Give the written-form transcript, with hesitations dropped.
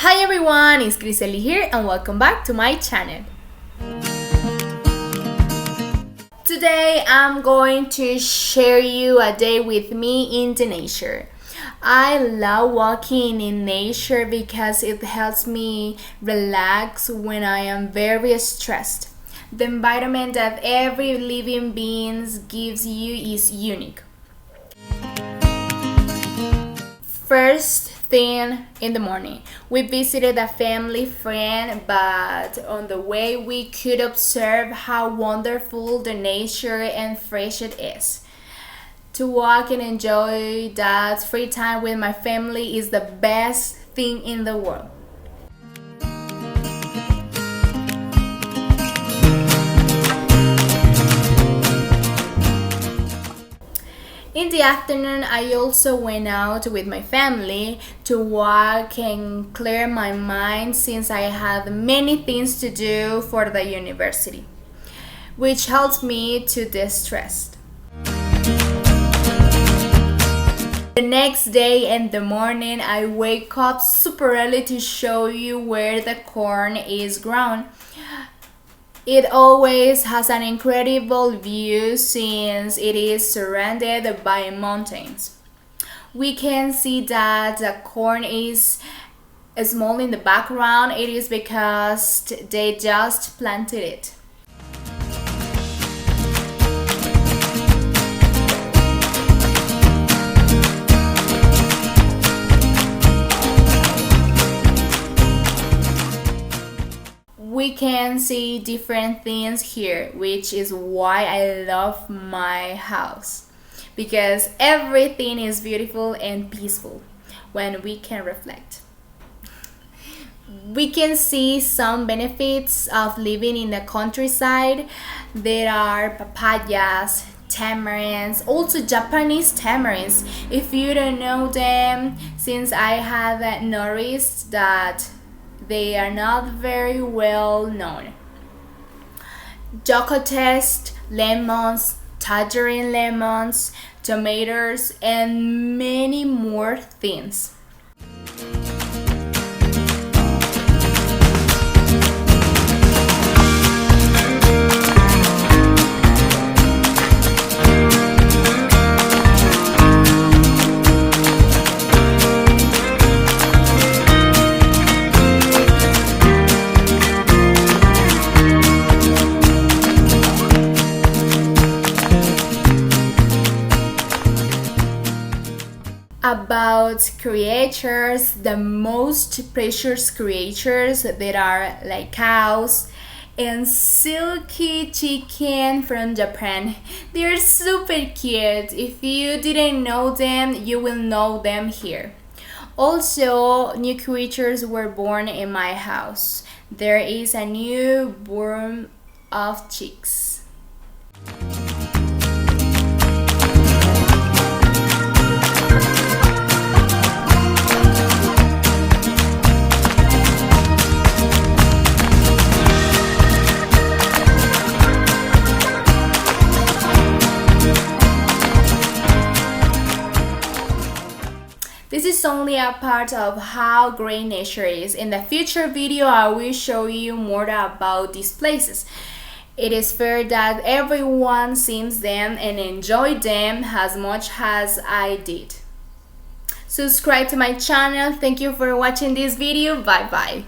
Hi everyone, it's Grisely here and welcome back to my channel. Today I'm going to share you a day with me in the nature. I love walking in nature because it helps me relax when I am very stressed. The environment that every living being gives you is unique. First thing in the morning, we visited a family friend, but on the way we could observe how wonderful the nature and fresh it is. To walk and enjoy that free time with my family is the best thing in the world. In the afternoon, I also went out with my family to walk and clear my mind since I had many things to do for the university, which helps me to distress. The next day in the morning, I wake up super early to show you where the corn is grown. It always has an incredible view since it is surrounded by mountains. We can see that the corn is small in the background. It is because they just planted it. We can see different things here, which is why I love my house, because everything is beautiful and peaceful when we can reflect. We can see some benefits of living in the countryside. There are papayas, tamarinds, also Japanese tamarinds. If you don't know them, since I have noticed that they are not very well known. Jocotes, lemons, tangerine lemons, tomatoes, and many more things. About creatures, the most precious creatures that are like cows and silky chicken from Japan. They're super cute. If you didn't know them, you will know them here. Also, new creatures were born in my house. There is a new born of chicks. This is only a part of how great nature is. In the future video, I will show you more about these places. It is fair that everyone sees them and enjoy them as much as I did. Subscribe to my channel. Thank you for watching this video. Bye bye.